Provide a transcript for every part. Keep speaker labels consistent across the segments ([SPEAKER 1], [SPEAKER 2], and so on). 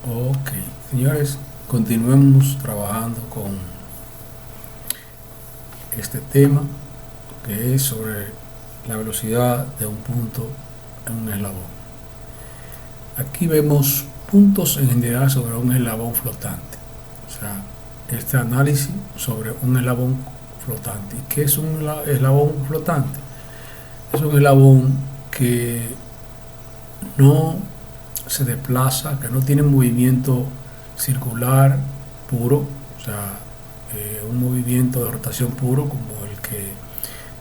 [SPEAKER 1] Ok, señores, continuemos trabajando con este tema que es sobre la velocidad de un punto en un eslabón. Aquí vemos puntos en general sobre un eslabón flotante. O sea, este análisis sobre un eslabón flotante. ¿Y qué es un eslabón flotante? Es un eslabón que no se desplaza, que no tiene movimiento circular puro, o sea, un movimiento de rotación puro como el que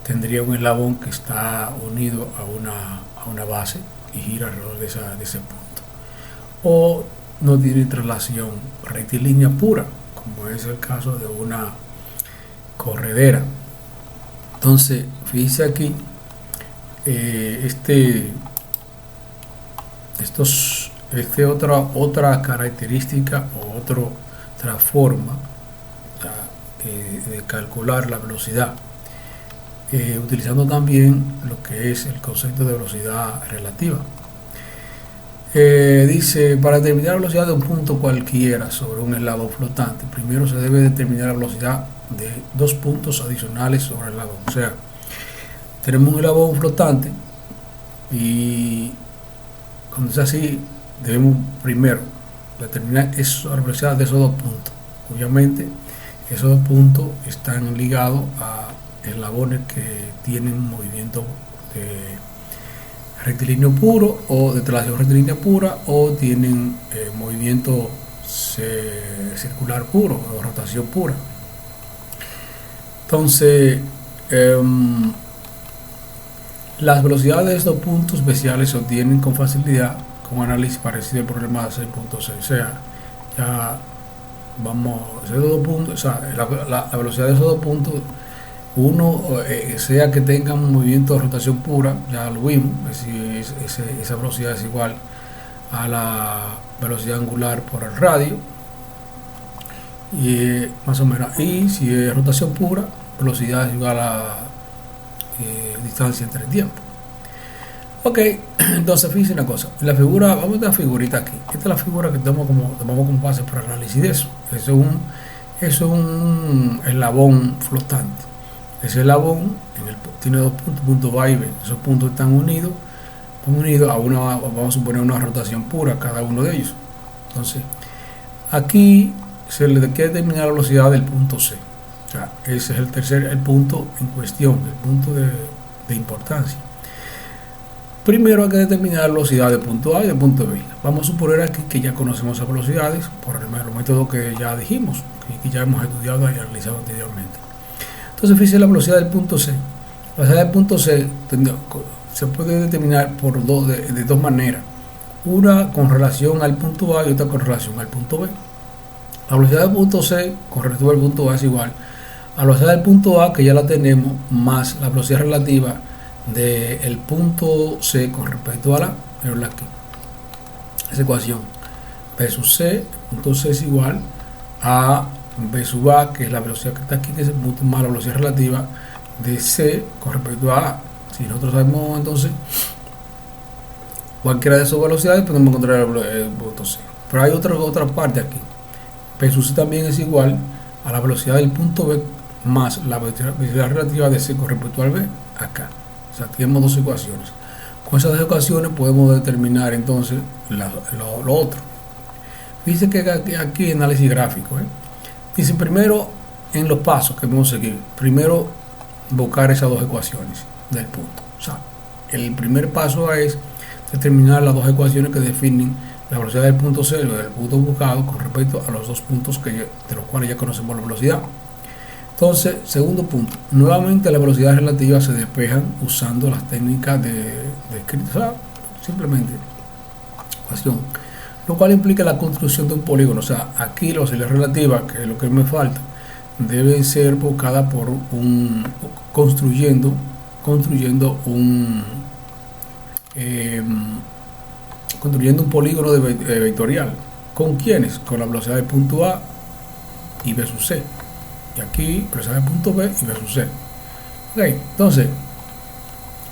[SPEAKER 1] tendría un eslabón que está unido a una base y gira alrededor de ese punto. O no tiene traslación rectilínea pura, como es el caso de una corredera. Entonces, fíjense aquí, eh, otra característica o otra forma de calcular la velocidad, utilizando también lo que es el concepto de velocidad relativa. Dice, para determinar la velocidad de un punto cualquiera sobre un eslabón flotante, primero se debe determinar la velocidad de dos puntos adicionales sobre el eslabón. O sea, tenemos un eslabón flotante y cuando es así, debemos primero determinar la velocidad de esos dos puntos. Obviamente, esos dos puntos están ligados a eslabones que tienen un movimiento de rectilíneo puro o de traslación rectilínea pura, o tienen movimiento circular puro o rotación pura. Entonces, las velocidades de estos puntos especiales se obtienen con facilidad con un análisis parecido al problema de 6.6. O sea, ya vamos, esos dos puntos, o sea, la velocidad de esos dos puntos, uno sea que tenga un movimiento de rotación pura, ya lo vimos, si esa velocidad es igual a la velocidad angular por el radio, y más o menos, y si es rotación pura, velocidad es igual a distancia entre tiempo. Ok, entonces fíjense una cosa, la figura, vamos a ver la figurita aquí. Esta es la figura que tomamos como base para el análisis de eso. Eso es un eslabón flotante. Ese eslabón tiene dos puntos, punto va y B. Esos puntos están unidos a una, vamos a suponer, una rotación pura cada uno de ellos. Entonces, aquí se le quiere determinar la velocidad del punto C. O sea, ese es el punto en cuestión, el punto de importancia. Primero hay que determinar la velocidad del punto A y del punto B. Vamos a suponer aquí que ya conocemos esas velocidades por el método que ya dijimos, que ya hemos estudiado y analizado anteriormente. Entonces, fíjense la velocidad del punto C. La velocidad del punto C se puede determinar de dos maneras. Una con relación al punto A y otra con relación al punto B. La velocidad del punto C con respecto al punto A es igual a la velocidad del punto A, que ya la tenemos, más la velocidad relativa del punto C con respecto a aquí. Esa ecuación. B sub C, el punto C es igual a B sub A, que es la velocidad que está aquí, que es el punto más la velocidad relativa de C con respecto a A. Si nosotros sabemos entonces cualquiera de esas velocidades, podemos encontrar el punto C. Pero hay otra parte aquí. P sub C también es igual a la velocidad del punto B más la velocidad relativa de C con respecto al B acá. O sea, tenemos dos ecuaciones. Con esas dos ecuaciones podemos determinar entonces lo otro. Dice que aquí análisis gráfico. Dice primero en los pasos que vamos a seguir. Primero buscar esas dos ecuaciones del punto. O sea, el primer paso es determinar las dos ecuaciones que definen la velocidad del punto C y del punto buscado con respecto a los dos puntos de los cuales ya conocemos la velocidad. Entonces, segundo punto, nuevamente la velocidad relativa se despejan usando las técnicas de escrito, o sea, simplemente ecuación, lo cual implica la construcción de un polígono. O sea, aquí la velocidad relativa, que es lo que me falta, debe ser buscada por construyendo un polígono vectorial. ¿Con quiénes? Con la velocidad del punto A y B sub C. Y aquí velocidad del punto B y B sub C. Ok, entonces,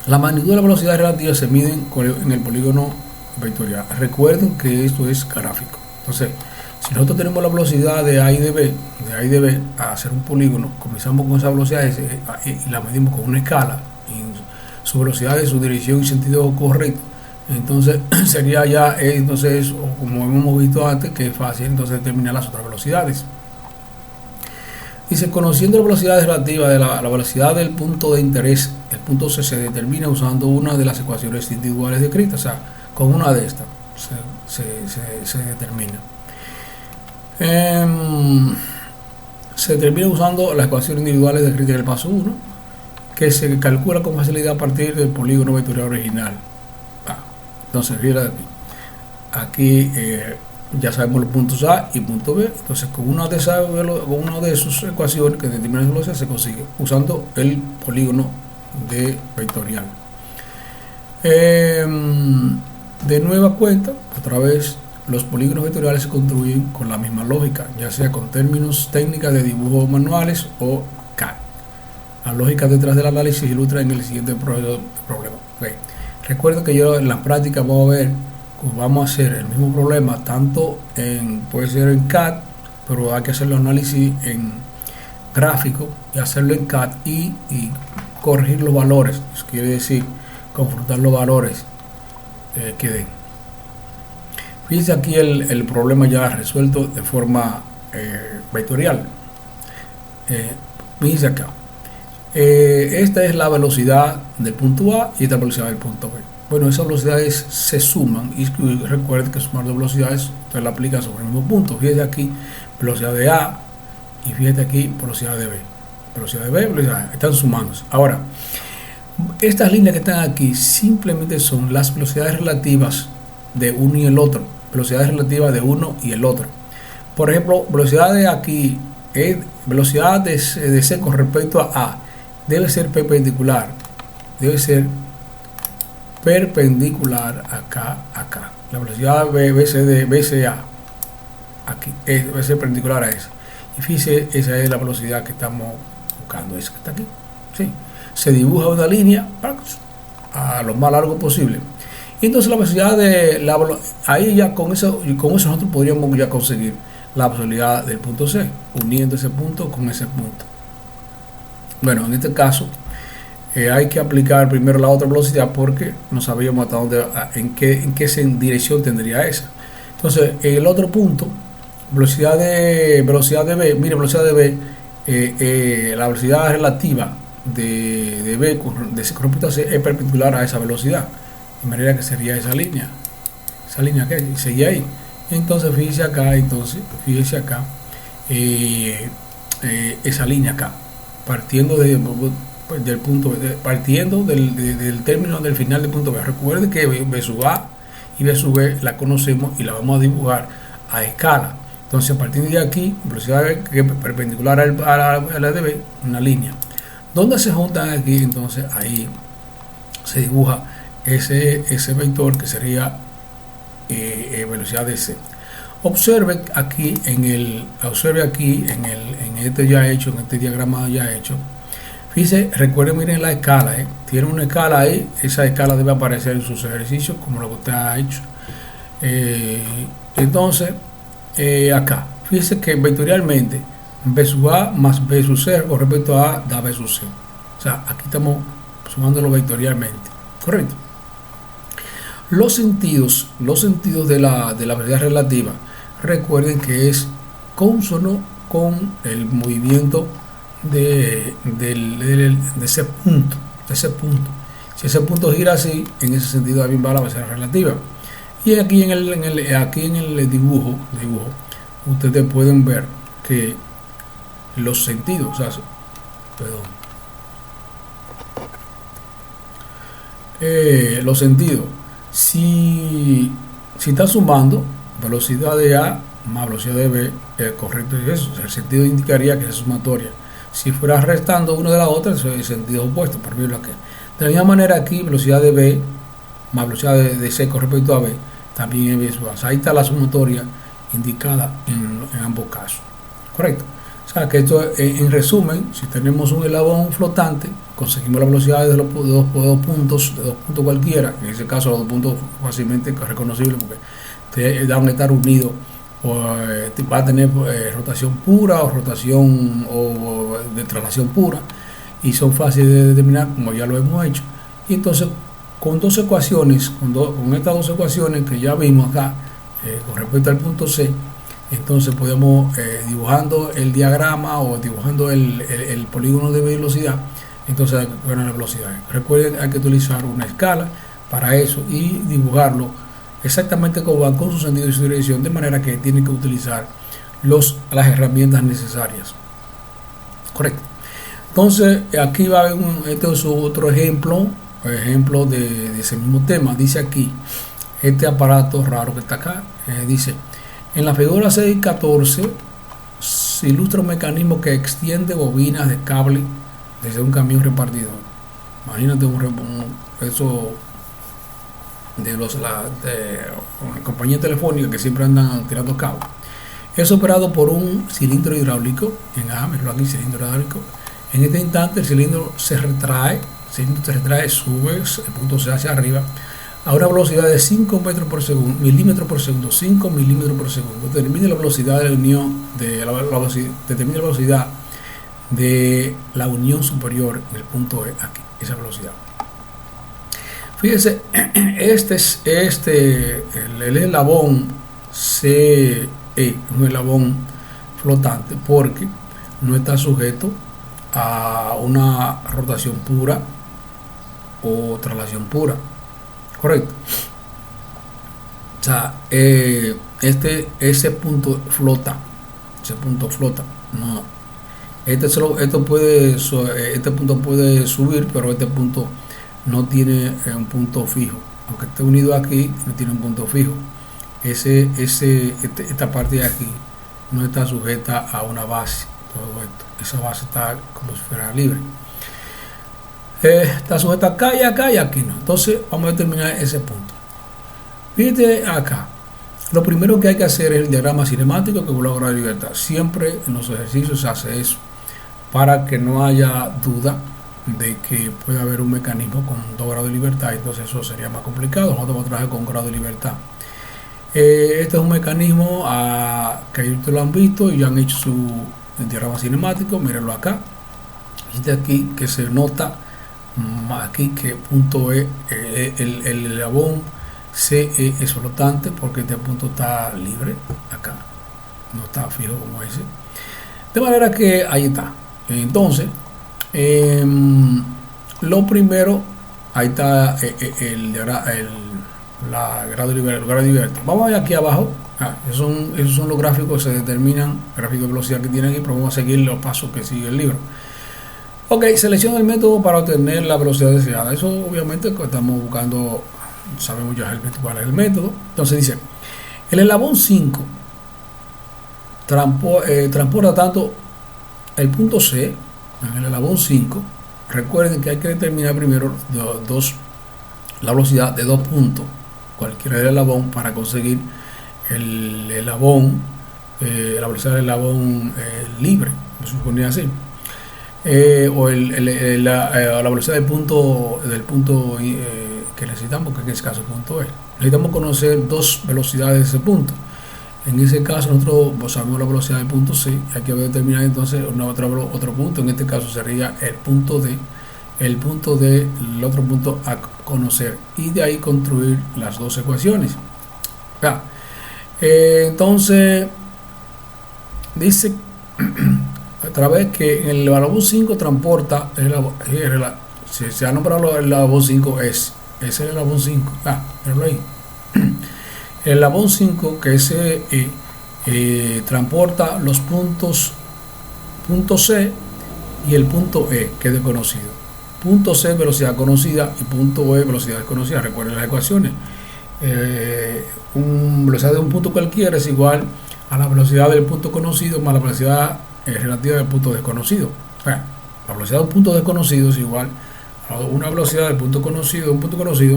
[SPEAKER 1] la magnitud de la velocidad relativa se mide en el polígono vectorial. Recuerden que esto es gráfico. Entonces, si nosotros tenemos la velocidad de A y de B a hacer un polígono, comenzamos con esa velocidad y la medimos con una escala, y su velocidad de su dirección y sentido correcto. Entonces sería ya, entonces, como hemos visto antes, que es fácil entonces determinar las otras velocidades. Dice, conociendo la velocidad relativa de la velocidad del punto de interés, el punto C se determina usando una de las ecuaciones individuales descritas, o sea, con una de estas se determina. Se determina usando las ecuaciones individuales descritas en el paso 1, que se calcula con facilidad a partir del polígono vectorial original. Entonces, fíjate aquí ya sabemos los puntos A y punto B. Entonces, con una de sus ecuaciones que determinan la velocidad se consigue usando el polígono vectorial. De nueva cuenta, otra vez, los polígonos vectoriales se construyen con la misma lógica, ya sea con términos técnicas de dibujo manuales o CAD. La lógica detrás del análisis ilustra en el siguiente problema. Okay. Recuerden que yo en la práctica vamos a hacer el mismo problema, tanto puede ser en CAD, pero hay que hacerlo análisis en gráfico y hacerlo en CAD y corregir los valores. Eso quiere decir confrontar los valores que den. Fíjense aquí el problema ya resuelto de forma vectorial. Fíjense acá. Esta es la velocidad del punto A y esta velocidad del punto B. Bueno, esas velocidades se suman y recuerden que sumar dos velocidades usted la aplica sobre el mismo punto. Fíjate aquí velocidad de A y fíjate aquí velocidad de B. Velocidad de B, velocidad, están sumándose. Ahora, estas líneas que están aquí simplemente son las velocidades relativas de uno y el otro. Velocidades relativas de uno y el otro. Por ejemplo, velocidad de aquí, velocidad de C con respecto a debe ser perpendicular. Debe ser perpendicular acá. La velocidad BCA aquí debe ser perpendicular a esa. Y fíjese, esa es la velocidad que estamos buscando, esa que está aquí. ¿Sí? Se dibuja una línea a lo más largo posible. Y entonces la velocidad ahí ya con eso nosotros podríamos ya conseguir la velocidad del punto C, uniendo ese punto con ese punto. Bueno, en este caso hay que aplicar primero la otra velocidad porque no sabíamos hasta dónde, en qué dirección tendría esa. Entonces, el otro punto, velocidad de B, mire, velocidad de B, la velocidad relativa de B con respecto a C es perpendicular a esa velocidad, de manera que sería esa línea que seguía ahí. Entonces, fíjese acá, esa línea acá, partiendo del término del final del punto B. Recuerde que B sub A y B sub B la conocemos y la vamos a dibujar a escala. Entonces, a partir de aquí, velocidad B, que es perpendicular a la de B, una línea. ¿Dónde se juntan aquí? Entonces, ahí se dibuja ese vector que sería velocidad de C. Observe aquí en este ya hecho, en este diagrama ya hecho. Fíjense, recuerden, miren la escala, tiene una escala ahí, esa escala debe aparecer en sus ejercicios como lo que usted ha hecho. Entonces, acá, fíjense que vectorialmente B sub A más B sub C con respecto a A da B sub C. O sea, aquí estamos sumándolo vectorialmente, ¿correcto? Los sentidos de la velocidad relativa, recuerden que es cónsono con el movimiento de ese punto. Si ese punto gira así, en ese sentido también va la velocidad relativa. Y aquí en el dibujo, ustedes pueden ver que los sentidos, los sentidos, si está sumando velocidad de A más velocidad de B, correcto es eso, el sentido indicaría que es sumatoria. Si fuera restando una de la otra, eso es el sentido opuesto, por ejemplo aquí. De la misma manera aquí, velocidad de B más velocidad de C con respecto a B, también es B sub A. Ahí está la sumatoria indicada en ambos casos, correcto. O sea que esto, en resumen, si tenemos un eslabón flotante, conseguimos la velocidad de dos puntos cualquiera, en ese caso los dos puntos fácilmente reconocibles porque van a estar unidos va a tener rotación pura o rotación o de traslación pura, y son fáciles de determinar como ya lo hemos hecho. Y entonces con dos ecuaciones, con estas dos ecuaciones que ya vimos acá, con respecto al punto C, entonces podemos, dibujando el diagrama o dibujando el polígono de velocidad, entonces bueno, la velocidad. Recuerden, hay que utilizar una escala para eso y dibujarlo exactamente como van, con su sentido y su dirección, de manera que tienen que utilizar las herramientas necesarias. Correcto. Entonces aquí va a haber este es otro ejemplo de ese mismo tema. Dice aquí, este aparato raro que está acá, dice, en la figura 6.14 se ilustra un mecanismo que extiende bobinas de cable desde un camión repartidor. Imagínate eso de una compañía telefónica que siempre andan tirando cabos. Es operado por un cilindro hidráulico. Aquí, cilindro hidráulico. En este instante el cilindro se retrae, sube el punto C hacia arriba a una velocidad de 5 metros por segundo, milímetros por segundo, 5 milímetros por segundo. Determina la velocidad de la unión determina la velocidad de la unión superior en el punto E, aquí, esa velocidad. Fíjense, el eslabón CE es un eslabón flotante porque no está sujeto a una rotación pura o traslación pura. Correcto. O sea, ese punto flota. No. Este punto puede subir, pero este punto no tiene un punto fijo. Aunque esté unido aquí, no tiene un punto fijo. Esta parte de aquí no está sujeta a una base. Todo esto. Esa base está como si fuera libre. Está sujeta acá y acá y aquí no. Entonces vamos a determinar ese punto. Fíjate acá. Lo primero que hay que hacer es el diagrama cinemático que vuelve a grado de libertad. Siempre en los ejercicios se hace eso, para que no haya duda de que puede haber un mecanismo con 2 grados de libertad. Entonces eso sería más complicado. Nosotros vamos a trabajar con grado de libertad. Este es un mecanismo que ellos lo han visto y ya han hecho su diagrama cinemático. Mírenlo acá. Fíjate aquí que se nota aquí que punto E, el eslabón CE es flotante porque este punto está libre acá, no está fijo como ese, de manera que ahí está. Entonces lo primero, ahí está el grado de libertad. Vamos a ver aquí abajo. Esos son los gráficos que se determinan, gráfico de velocidad que tienen aquí, pero vamos a seguir los pasos que sigue el libro. Ok, selecciona el método para obtener la velocidad deseada. Eso obviamente estamos buscando, sabemos ya cuál es el método. Entonces dice, el eslabón 5 transporta tanto el punto C en el eslabón 5. Recuerden que hay que determinar primero la velocidad de 2 puntos, cualquiera del eslabón, para conseguir el eslabón, la velocidad del eslabón libre, se suponía así. O la velocidad del punto que necesitamos, que en este caso el punto E. Necesitamos conocer 2 velocidades de ese punto. En ese caso nosotros sabemos la velocidad del punto C, hay que determinar entonces otro punto. En este caso sería el punto D, el otro punto a conocer, y de ahí construir las 2 ecuaciones. Entonces dice otra vez que en el eslabón 5 transporta se ha nombrado el eslabón 5, es el eslabón 5. Pero ahí el eslabón 5, que es transporta los puntos punto C y el punto E, que es desconocido. Punto C, velocidad conocida, y punto E, velocidad desconocida. Recuerden las ecuaciones. Velocidad de un punto cualquiera es igual a la velocidad del punto conocido más la velocidad relativa del punto desconocido. La velocidad de un punto desconocido es igual a una velocidad del punto conocido,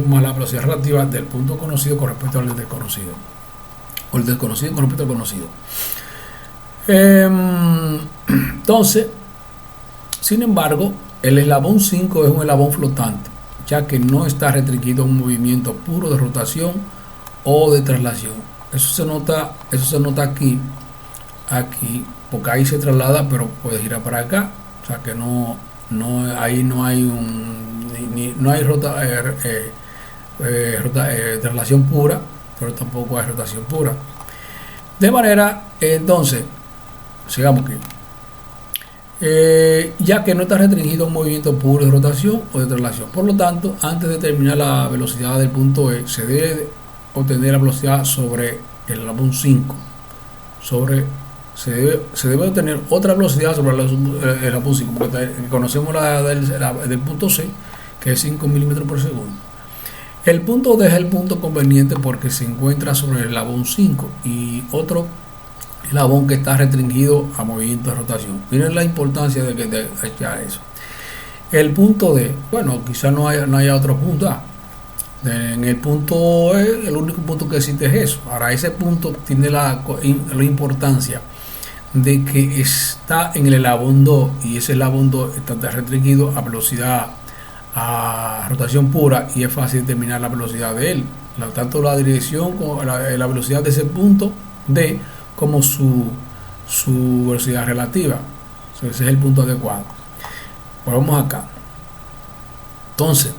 [SPEAKER 1] más la velocidad relativa del punto conocido con respecto al desconocido, o el desconocido con respecto al conocido. Entonces, sin embargo, el eslabón 5 es un eslabón flotante, ya que no está restringido a un movimiento puro de rotación o de traslación. eso se nota aquí, porque ahí se traslada, pero puede girar para acá. O sea que ahí no hay no hay traslación pura, pero tampoco hay rotación pura. De manera, entonces, sigamos aquí. Ya que no está restringido un movimiento puro de rotación o de traslación. Por lo tanto, antes de determinar la velocidad del punto E, se debe obtener la velocidad sobre el eslabón 5. Se debe obtener otra velocidad sobre el eslabón 5, porque conocemos del punto C, que es 5 milímetros por segundo. El punto D es el punto conveniente porque se encuentra sobre el eslabón 5 y otro eslabón que está restringido a movimiento de rotación. Miren la importancia de echar eso. El punto D, bueno, quizás no haya otro punto A. En el punto E, el único punto que existe es eso. Ahora, ese punto tiene la importancia de que está en el eslabón 2 y ese eslabón 2 está restringido a velocidad, a rotación pura, y es fácil determinar la velocidad de él. Tanto la dirección como la velocidad de ese punto D como su velocidad relativa. Ese es el punto adecuado. Volvamos acá. Entonces,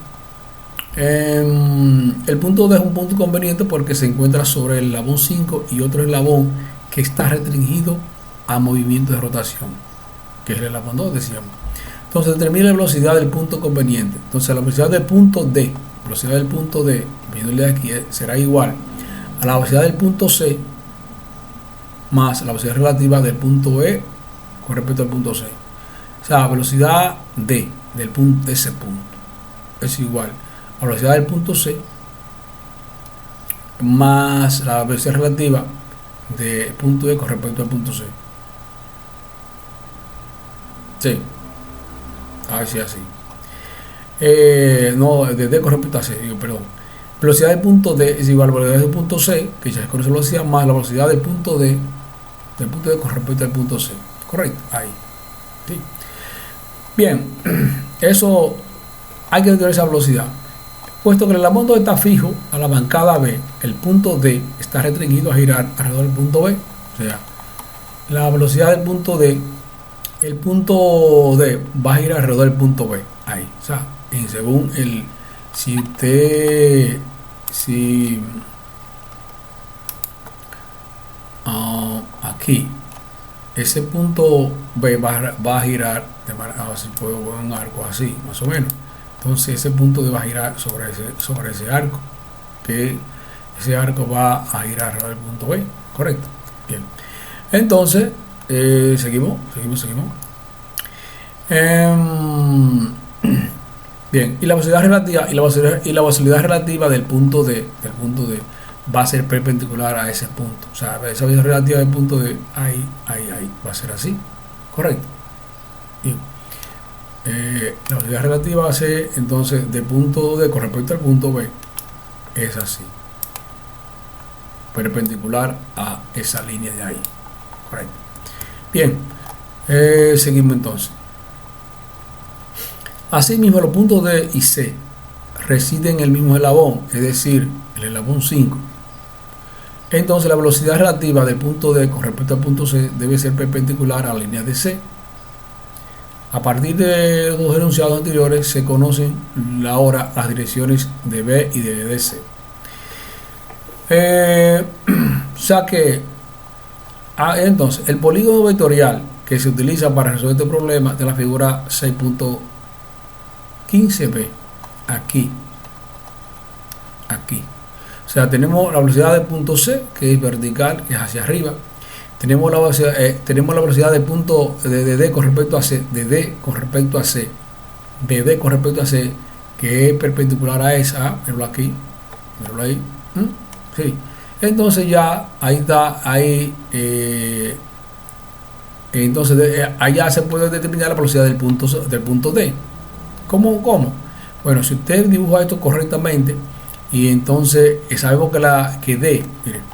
[SPEAKER 1] el punto D es un punto conveniente porque se encuentra sobre el eslabón 5 y otro eslabón que está restringido a movimiento de rotación, que es el eslabón 2, decíamos. Entonces, determina la velocidad del punto conveniente. Entonces, la velocidad del punto D, viéndole aquí, será igual a la velocidad del punto C más la velocidad relativa del punto E con respecto al punto C. O sea, la velocidad D de ese punto es igual a la velocidad del punto C más la velocidad relativa del punto E con respecto al punto C. Sí, así. No, de D con respecto a C, perdón. Velocidad del punto D es igual a la velocidad del punto C, que ya se conoce la velocidad, más la velocidad del punto D con respecto al punto C. Correcto, ahí. Sí. Bien, eso hay que determinar esa velocidad. Puesto que el eslabón 2 está fijo a la bancada B, el punto D está restringido a girar alrededor del punto B. O sea, la velocidad del punto D, el punto D va a girar alrededor del punto B. Ahí. O sea, según el. Aquí ese punto B va a girar de manera, si puedo poner un arco así, más o menos. Entonces ese punto D va a girar sobre ese arco, que ese arco va a girar alrededor del punto B, correcto. Bien, entonces seguimos. Bien, y la velocidad relativa del punto D va a ser perpendicular a ese punto. O sea, esa velocidad relativa del punto D ahí va a ser así, correcto. Bien. La velocidad relativa va a ser entonces del punto D con respecto al punto B es así, perpendicular a esa línea de ahí, correcto. Bien, seguimos entonces. Asimismo, los puntos D y C residen en el mismo eslabón, es decir, el eslabón 5. Entonces, la velocidad relativa del punto D con respecto al punto C debe ser perpendicular a la línea de C. A partir de los dos enunciados anteriores se conocen ahora las direcciones de B y de DC. O sea que entonces el polígono vectorial que se utiliza para resolver este problema de la figura 6.15b aquí. O sea, tenemos la velocidad del punto C, que es vertical, que es hacia arriba. Tenemos la velocidad del punto de D con respecto a C, de D con respecto a C, que es perpendicular a esa, míralo aquí, míralo ahí. Sí. Entonces ya ahí está, entonces allá se puede determinar la velocidad del punto D. ¿Cómo? Bueno, si usted dibuja esto correctamente y entonces sabemos que D, miren,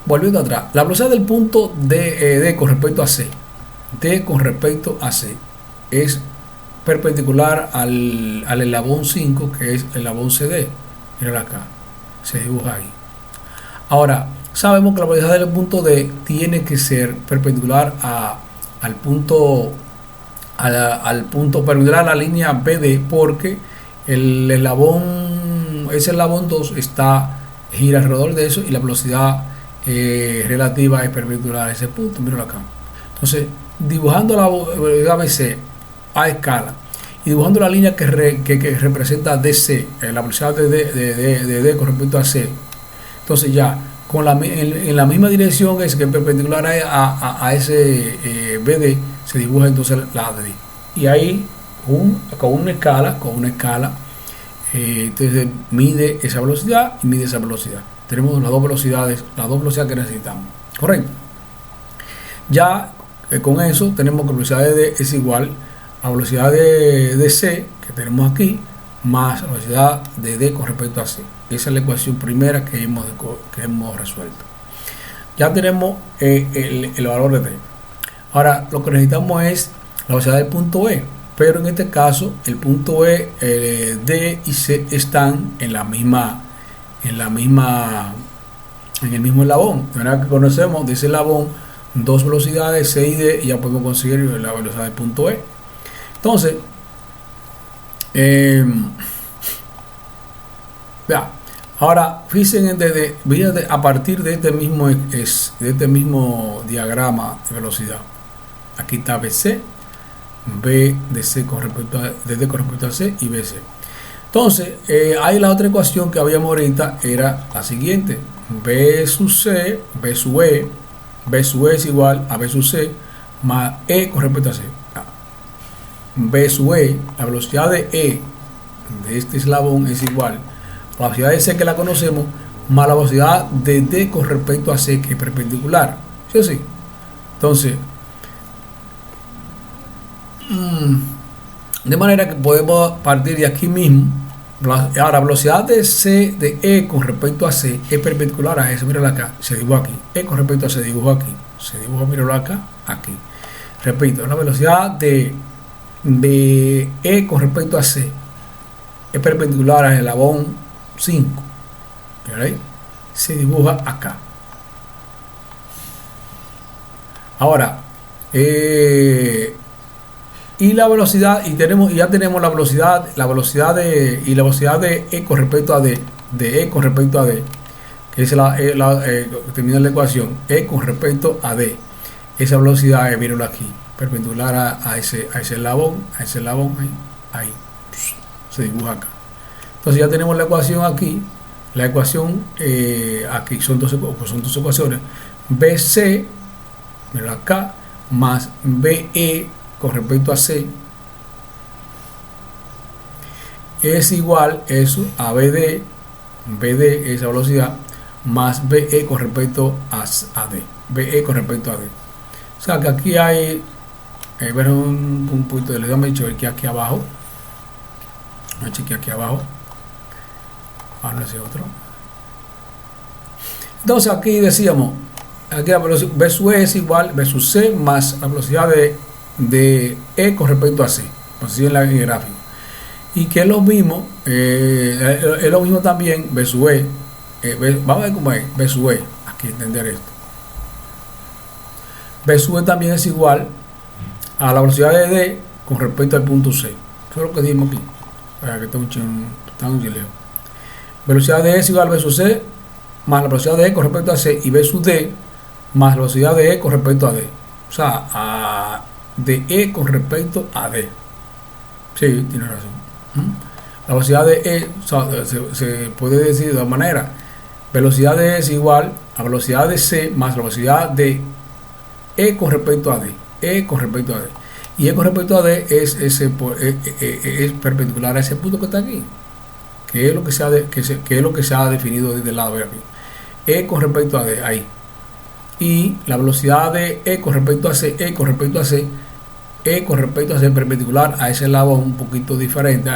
[SPEAKER 1] volviendo atrás, la velocidad del punto D con respecto a C, es perpendicular al eslabón 5, que es el eslabón CD. Mira acá, se dibuja ahí. Ahora, sabemos que la velocidad del punto D tiene que ser perpendicular al punto al punto perpendicular a la línea BD, porque ese eslabón 2 gira alrededor de eso y la velocidad relativa es perpendicular a ese punto. Míralo acá. Entonces, dibujando la velocidad BC a escala y dibujando la línea que representa DC, la velocidad de D con respecto a C, entonces ya en la misma dirección es que perpendicular a ese BD se dibuja entonces la D. Y ahí con una escala entonces mide esa velocidad y mide esa velocidad. Tenemos las dos velocidades que necesitamos. Correcto. Ya con eso tenemos que la velocidad de D es igual a la velocidad de C que tenemos aquí más la velocidad de D con respecto a C. Esa es la ecuación primera que hemos resuelto. Ya tenemos el valor de D. Ahora lo que necesitamos es la velocidad del punto E, pero en este caso el punto E, D y C están en el mismo eslabón. De manera que conocemos de ese eslabón dos velocidades, C y D, y ya podemos conseguir la velocidad del punto E. Entonces, ahora fíjense a partir de este mismo diagrama de velocidad. Aquí está BC, B de C con respecto a D con respecto a C y BC. Entonces, ahí la otra ecuación que habíamos ahorita era la siguiente: B sub C, B sub E, B sub E es igual a B sub C más E con respecto a C. B sub E, la velocidad de E de este eslabón es igual a la velocidad de C que la conocemos más la velocidad de D con respecto a C que es perpendicular. ¿Sí o sí? Entonces, de manera que podemos partir de aquí mismo. Ahora, la velocidad de C de E con respecto a C es perpendicular a S. Míralo acá, se dibuja aquí. E con respecto a C dibujo aquí. Se dibuja, míralo acá, aquí. Repito, la velocidad de E con respecto a C es perpendicular al eslabón 5. ¿Okay? Se dibuja acá. Ahora, y la velocidad, ya tenemos la velocidad de E con respecto a D, de E con respecto a D, que es termina la ecuación, E con respecto a D. Esa velocidad, mírenlo aquí, perpendicular a ese eslabón, ahí, se dibuja acá. Entonces ya tenemos la ecuación aquí, aquí son dos ecuaciones, BC, mírenlo acá, más BE con respecto a C es igual eso a BD esa velocidad más BE con respecto a D, BE con respecto a D. O sea que aquí hay un punto de le damos dicho que aquí abajo, ahora ese otro. Entonces aquí decíamos, aquí la velocidad B sub E es igual B sub C más la velocidad de E con respecto a C, así en el gráfico, y que es lo mismo, también B sub E, vamos a ver cómo es B sub E, aquí entender esto. B sub E también es igual a la velocidad de D con respecto al punto C. Eso es lo que dijimos aquí, para que está un chileo. Velocidad de E es igual a B sub C más la velocidad de E con respecto a C, y B sub D más la velocidad de E con respecto a D, o sea, de E con respecto a D. Sí, tiene razón. La velocidad de E, o sea, se puede decir de dos maneras: velocidad de E es igual a velocidad de C más la velocidad de E con respecto a D, E con respecto a D, y E con respecto a D es perpendicular a ese punto que está aquí, que es lo que se ha definido desde el lado de aquí. E con respecto a D, ahí. Y la velocidad de E con respecto a C, E con respecto a C perpendicular a ese eslabón un poquito diferente.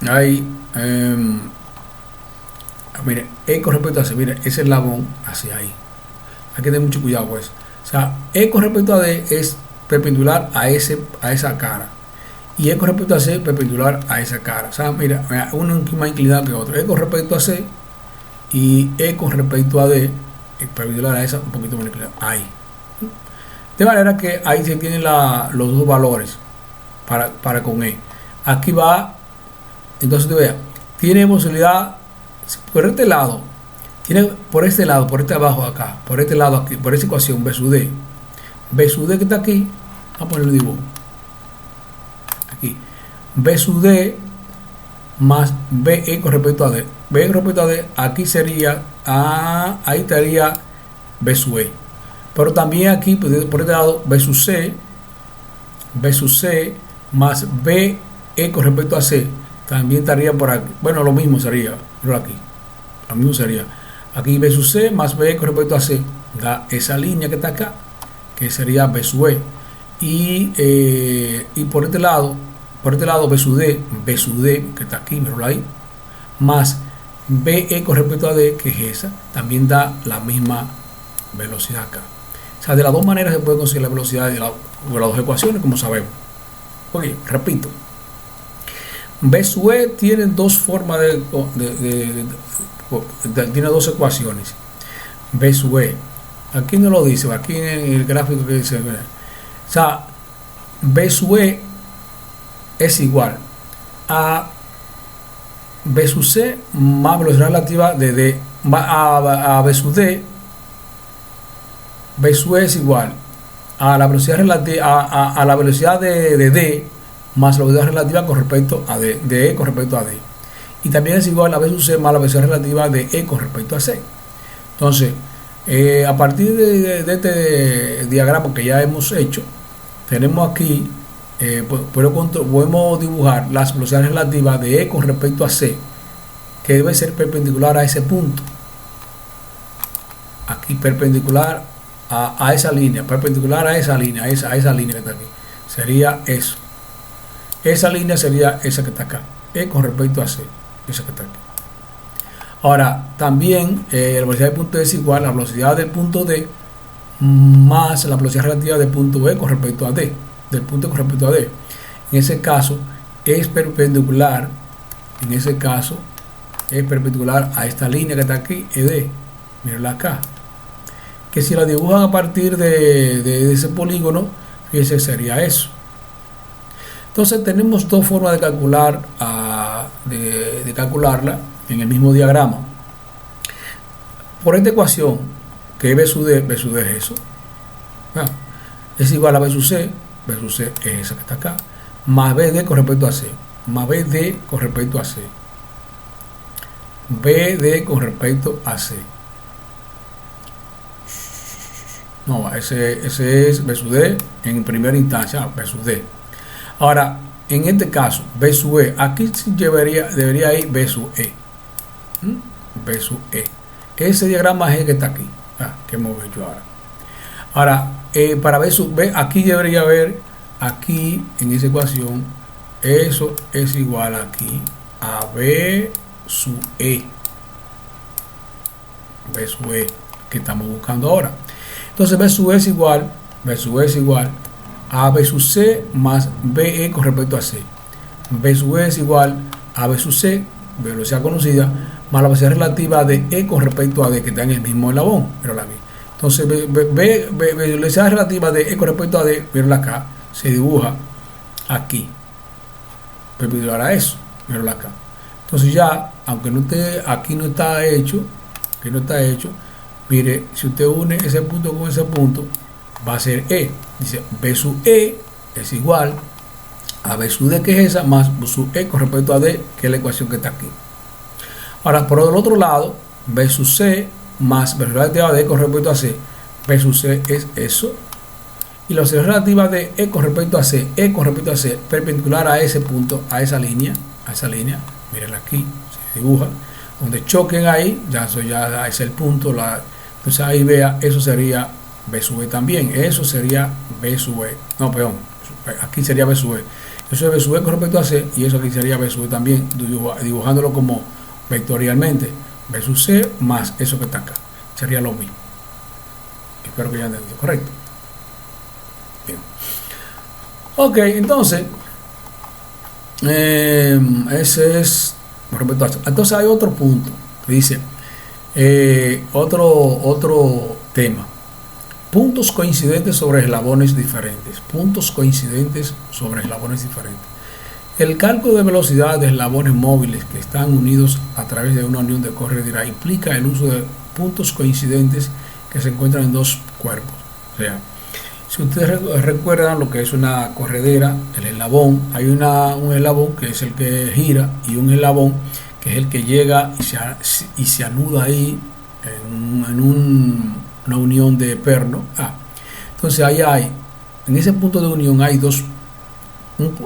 [SPEAKER 1] Ahí, mire, E con respecto a C, mire, ese eslabón hacia ahí. Hay que tener mucho cuidado pues. O sea, E con respecto a D es perpendicular a esa cara. Y E con respecto a C perpendicular a esa cara. O sea, mira, uno es más inclinado que otro. E con respecto a C y E con respecto a D perpendicular a esa un poquito más inclinada. Ahí. De manera que ahí se tienen los dos valores para con E. Aquí va, entonces te vea, tiene posibilidad por este lado, tiene por este lado, por este abajo acá, por este lado aquí, por esa ecuación B sub D. B sub D que está aquí, vamos a poner el dibujo. Aquí. B sub D más BE con respecto a D. B con respecto a D, aquí sería, ahí estaría B sub E. Pero también aquí, por este lado, B sub C más BE con respecto a C, también estaría por aquí. Bueno, lo mismo sería, pero aquí. Lo mismo sería. Aquí B sub C más BE con respecto a C, da esa línea que está acá, que sería B sub E. Y por este lado B sub D, que está aquí, míralo ahí, más BE con respecto a D, que es esa, también da la misma velocidad acá. O sea, de las dos maneras se puede conseguir la velocidad de las dos ecuaciones, como sabemos. Oye, repito, B sub E tiene dos formas tiene dos ecuaciones. B sub E, aquí no lo dice, aquí en el gráfico que dice, o sea, B sub E es igual a B sub C más velocidad relativa de D a B sub D. B sub E es igual a la velocidad relativa a la velocidad de D más la velocidad relativa con respecto a D, de E con respecto a D. Y también es igual a B sub C más la velocidad relativa de E con respecto a C. Entonces, a partir de este diagrama que ya hemos hecho, tenemos aquí, podemos dibujar las velocidades relativas de E con respecto a C, que debe ser perpendicular a ese punto. Aquí perpendicular a esa línea, perpendicular a esa línea, a esa línea que está aquí. Sería eso. Esa línea sería esa que está acá. E con respecto a C, esa que está aquí. Ahora, también la velocidad del punto D es igual a la velocidad del punto D más la velocidad relativa del punto E con respecto a D, del punto con respecto a D. En ese caso es perpendicular, a esta línea que está aquí, ED. Mírenla acá. Que si la dibujan a partir de ese polígono, fíjense, sería eso. Entonces tenemos dos formas de calcular, de calcularla en el mismo diagrama. Por esta ecuación, que es B sub D es eso. Es igual a B sub C es esa que está acá, más BD con respecto a C, más BD con respecto a C, BD con respecto a C. No, ese es B sub D en primera instancia, B sub D. Ahora, en este caso, B sub E, aquí debería ir B sub E. B sub E. Ese diagrama es el que está aquí, que hemos hecho ahora. Ahora, para B sub B, aquí debería haber, aquí en esa ecuación, eso es igual aquí a B sub E. B sub E, que estamos buscando ahora. Entonces B sub E es igual a B sub C más BE con respecto a C. B sub E es igual a B sub C, velocidad conocida, más la velocidad relativa de E con respecto a D, que está en el mismo eslabón. Pero la vi. Entonces velocidad relativa de E con respecto a D, pero acá se dibuja aquí, perpendicular a eso, pero acá. Entonces ya, aunque no esté, aquí no está hecho, mire, si usted une ese punto con ese punto, va a ser E. Dice B sub E es igual a B sub D, que es esa, más B sub E con respecto a D, que es la ecuación que está aquí. Ahora, por el otro lado, B sub C más velocidad relativa de E con respecto a C. B sub C es eso. Y la velocidad relativa de E con respecto a C, perpendicular a ese punto, a esa línea. Miren aquí, se dibuja. Donde choquen ahí, ya es el punto. Entonces ahí vea, eso sería B sub E también. Eso sería B sub E. No, perdón. Aquí sería B sub E. Eso es B sub E con respecto a C, y eso aquí sería B sub E también, dibujándolo como vectorialmente. B sub C más eso que está acá. Sería lo mismo. Espero que ya hayan entendido. Correcto. Bien. Ok, entonces ese es con respecto a eso. Entonces hay otro punto que dice, Otro tema. Puntos coincidentes sobre eslabones diferentes. Puntos coincidentes sobre eslabones diferentes. El cálculo de velocidad de eslabones móviles que están unidos a través de una unión de corredera implica el uso de puntos coincidentes que se encuentran en dos cuerpos. O sea, si ustedes recuerdan lo que es una corredera, el eslabón, hay un eslabón que es el que gira y un eslabón que es el que llega y se anuda ahí una unión de perno. Entonces ahí en ese punto de unión hay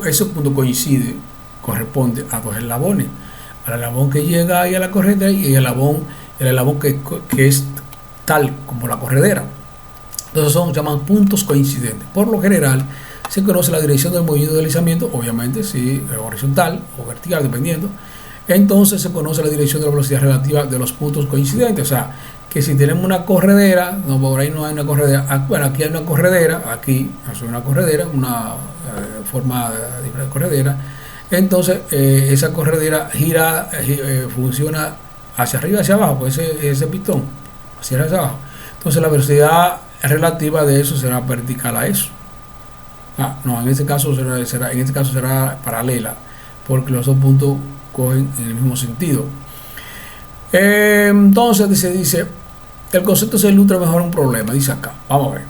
[SPEAKER 1] ese punto corresponde a dos eslabones, al eslabón que llega ahí a la corredera y el eslabón que es tal como la corredera. Entonces llaman puntos coincidentes. Por lo general se conoce la dirección del movimiento de deslizamiento, obviamente si horizontal o vertical dependiendo. Entonces se conoce la dirección de la velocidad relativa de los puntos coincidentes. O sea, que si tenemos una corredera, no, por ahí no hay una corredera, bueno, aquí hay una corredera, aquí es una corredera, una forma de corredera. Entonces esa corredera gira, funciona hacia arriba y hacia abajo, pues ese pistón, hacia arriba y hacia abajo. Entonces la velocidad relativa de eso será vertical a eso. No, en este caso será paralela, porque los dos puntos cogen en el mismo sentido. Entonces se dice, el concepto se ilustra mejor un problema, dice acá, vamos a ver.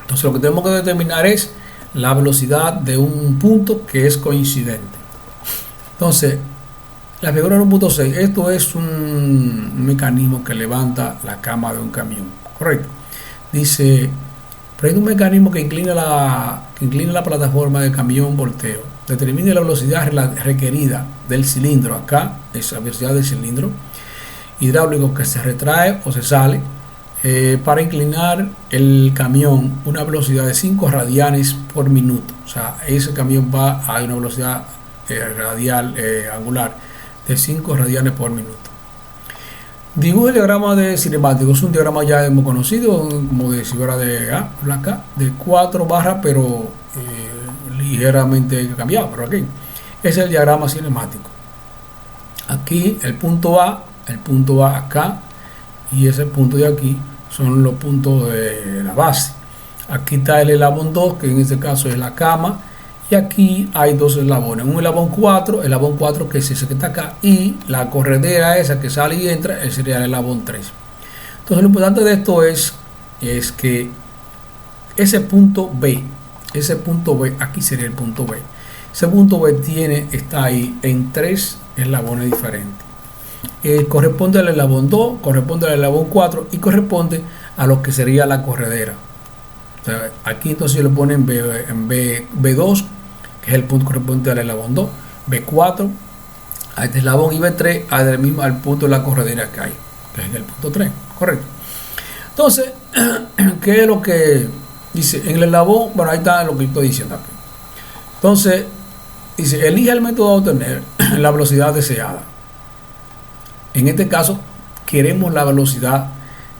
[SPEAKER 1] Entonces lo que tenemos que determinar es la velocidad de un punto que es coincidente. Entonces, la figura 1.6, esto es un mecanismo que levanta la cama de un camión, correcto. Dice, prende un mecanismo que inclina la plataforma del camión volteo. Determine la velocidad requerida del cilindro, acá es la velocidad del cilindro hidráulico que se retrae o se sale para inclinar el camión una velocidad de 5 radianes por minuto. O sea, ese camión va a una velocidad radial angular de 5 radianes por minuto. Dibujo el diagrama de cinemático. Es un diagrama ya hemos conocido, como de figura de de 4 barras, pero ligeramente cambiado. Pero aquí es el diagrama cinemático. Aquí el punto A acá y ese punto de aquí son los puntos de la base. Aquí está el eslabón 2, que en este caso es la cama, y aquí hay dos eslabones, un eslabón 4 que es ese que está acá, y la corredera esa que sale y entra, ese sería el eslabón 3. Entonces lo importante de esto es que ese punto B, aquí sería el punto B, ese punto B está ahí en 3 eslabones diferentes. Corresponde al eslabón 2, corresponde al eslabón 4 y corresponde a lo que sería la corredera. O sea, aquí entonces le ponen B2, que es el punto correspondiente al eslabón 2, B4 a este eslabón y B3 al punto de la corredera que hay, que es el punto 3, correcto. Entonces, ¿qué es lo que dice? En el eslabón, bueno, ahí está lo que estoy diciendo aquí. Entonces, dice, elige el método a obtener la velocidad deseada. En este caso, queremos la velocidad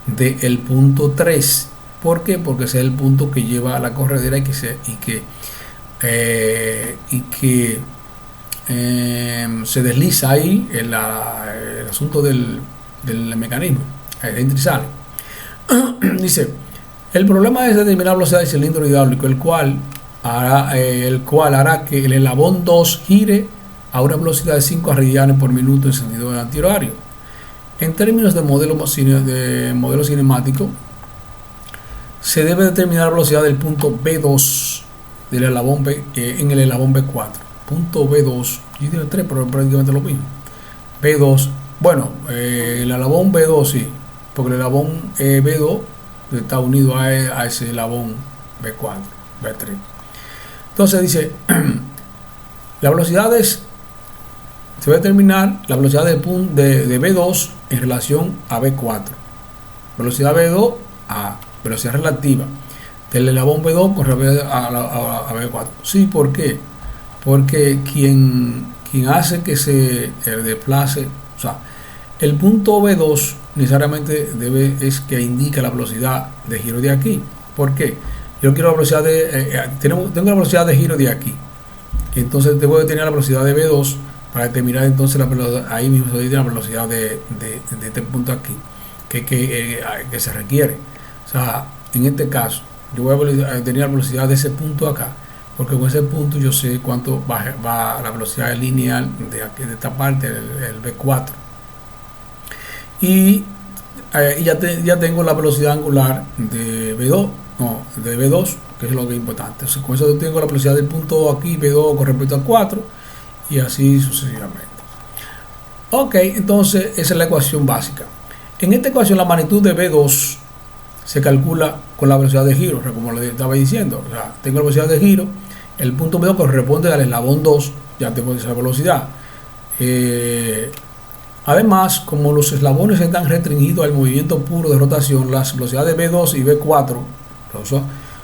[SPEAKER 1] del punto 3. ¿Por qué? Porque ese es el punto que lleva a la corredera y que se desliza ahí el asunto del mecanismo, entra y sale. Dice, el problema es determinar la velocidad del cilindro hidráulico, el cual hará que el eslabón 2 gire a una velocidad de 5 radianes por minuto en sentido antihorario. En términos de modelo cinemático, se debe determinar la velocidad del punto B2 del eslabón B, en el eslabón B4. Punto B2, yo digo 3, pero prácticamente lo mismo. B2, bueno, el eslabón B2 sí, porque el eslabón B2 está unido a ese eslabón B4, B3. Entonces dice, la velocidad se va a determinar la velocidad de B2 en relación a B4. Velocidad B2 a velocidad relativa del eslabón B2 con respecto a B4. Sí, ¿por qué? Porque quien hace que se desplace, o sea, el punto B2 necesariamente es que indica la velocidad de giro de aquí. ¿Por qué? Yo quiero la velocidad tengo la velocidad de giro de aquí. Entonces debo de tener la velocidad de B2 para determinar entonces la velocidad, ahí mismo se dice la velocidad de este punto aquí que se requiere. O sea, en este caso, yo voy a tener la velocidad de ese punto acá, porque con ese punto yo sé cuánto va la velocidad lineal de esta parte, el V4. Y ya tengo la velocidad angular de V2, no, de V2, que es lo que es importante. Entonces, con eso tengo la velocidad del punto aquí, V2 con respecto a 4, y así sucesivamente. Ok, entonces esa es la ecuación básica. En esta ecuación la magnitud de V2 se calcula con la velocidad de giro, como le estaba diciendo. O sea, tengo la velocidad de giro, el punto V2 corresponde al eslabón 2, ya tengo esa velocidad. Además, como los eslabones están restringidos al movimiento puro de rotación, las velocidades V2 y V4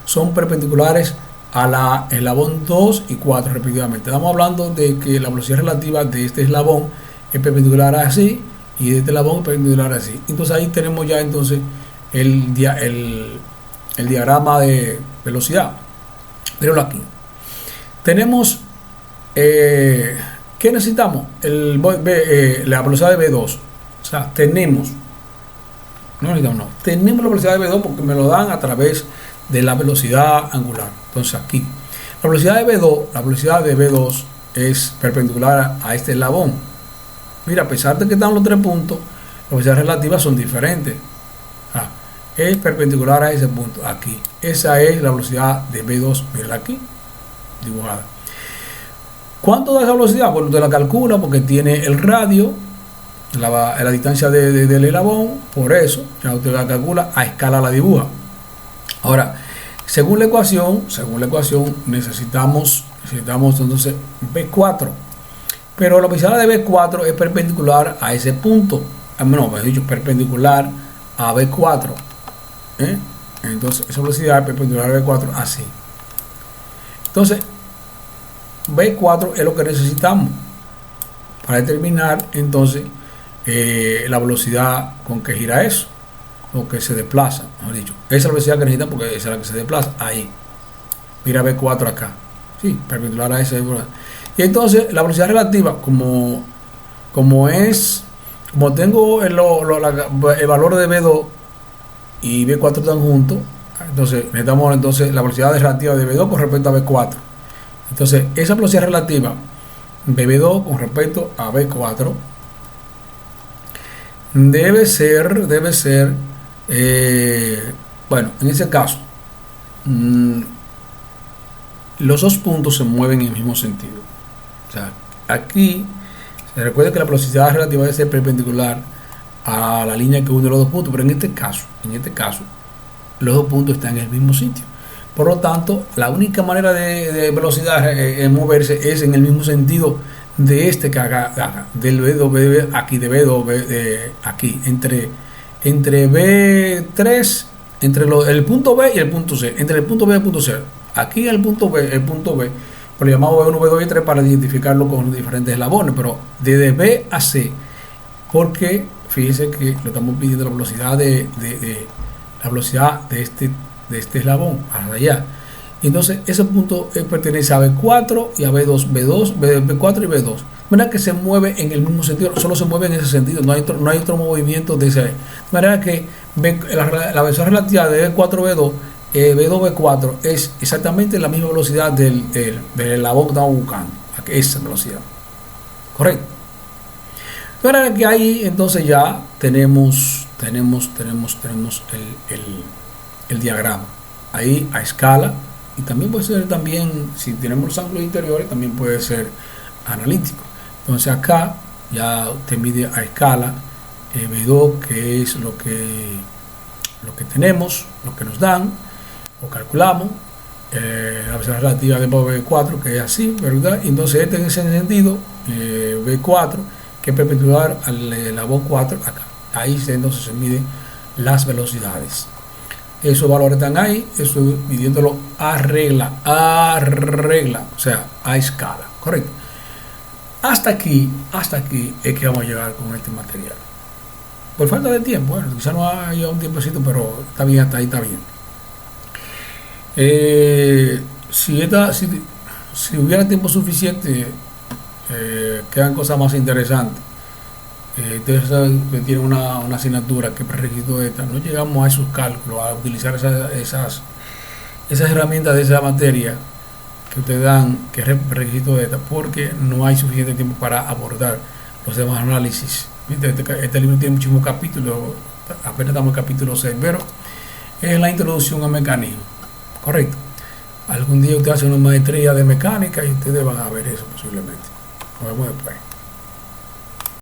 [SPEAKER 1] son perpendiculares a la eslabón 2 y 4 respectivamente. Estamos hablando de que la velocidad relativa de este eslabón es perpendicular así y de este eslabón es perpendicular así. Entonces ahí tenemos ya entonces el diagrama de velocidad. Pero aquí tenemos ¿qué necesitamos? La velocidad de V2. O sea, tenemos la velocidad de V2 porque me lo dan a través de la velocidad angular. Entonces aquí la velocidad de V2 es perpendicular a este eslabón. Mira, a pesar de que están los tres puntos, las velocidades relativas son diferentes. Es perpendicular a ese punto aquí. Esa es la velocidad de V2. Mira aquí dibujada. ¿Cuánto da esa velocidad? Bueno, usted la calcula porque tiene el radio, la distancia del eslabón, por eso ya usted la calcula, a escala la dibuja. Ahora, según la ecuación necesitamos entonces V4, pero la velocidad de V4 es perpendicular a ese punto, mejor dicho, perpendicular a V4. Entonces esa velocidad es perpendicular a V4 así. Entonces V4 es lo que necesitamos para determinar entonces la velocidad con que gira eso, o que se desplaza, mejor dicho. Esa es la velocidad que necesitamos porque esa es la que se desplaza. Ahí. Mira V4 acá. Sí, perpendicular a ese. Y entonces la velocidad relativa, como tengo el valor de V2 y V4 están juntos, entonces necesitamos la velocidad relativa de V2 con respecto a V4. Entonces esa velocidad relativa de V2 con respecto a V4 debe ser bueno, en ese caso los dos puntos se mueven en el mismo sentido. O sea, aquí se recuerda que la velocidad relativa debe ser perpendicular a la línea que une los dos puntos, pero en este caso los dos puntos están en el mismo sitio. Por lo tanto, la única manera de velocidad moverse es en el mismo sentido de este que haga del V2 aquí, de V2 aquí, entre B3, entre el punto B y el punto C, entre el punto B y el punto C. Aquí el punto B, por lo llamado B1, B2 y 3 para identificarlo con diferentes eslabones, pero desde B a C, porque fíjense que le estamos pidiendo la velocidad de este eslabón hacia allá. Entonces ese punto pertenece a B4 y a B2, B4 y B2. Manera que se mueve en el mismo sentido, solo se mueve en ese sentido, no hay otro movimiento de ese. De manera que la velocidad relativa de B4 B2, B2 B4 es exactamente la misma velocidad del eslabón que estamos buscando, esa velocidad. Correcto. De manera que ahí entonces ya tenemos el diagrama ahí a escala, y también puede ser, si tenemos los ángulos interiores, también puede ser analítico. Entonces acá ya usted mide a escala V2, que es lo que tenemos, lo que nos dan, o calculamos, la velocidad relativa de V4, que es así, ¿verdad? Entonces en ese sentido, V4, que es perpendicular al eslabón 4 acá. Ahí entonces se miden las velocidades. Esos valores están ahí, eso midiéndolo a regla, o sea, a escala, correcto. Hasta aquí es que vamos a llegar con este material. Por falta de tiempo, bueno, quizá no haya un tiempecito, pero está bien, hasta ahí está bien. Si hubiera tiempo suficiente, quedan cosas más interesantes. Ustedes saben que tienen una asignatura que es prerequisito de esta, no llegamos a esos cálculos, a utilizar esas herramientas de esa materia que ustedes dan, que es requisito de esta, porque no hay suficiente tiempo para abordar los demás análisis. Este libro tiene muchísimos capítulos, apenas estamos en el capítulo 6, pero es la introducción al mecanismo, correcto. Algún día usted hace una maestría de mecánica y ustedes van a ver eso posiblemente. Nos vemos después.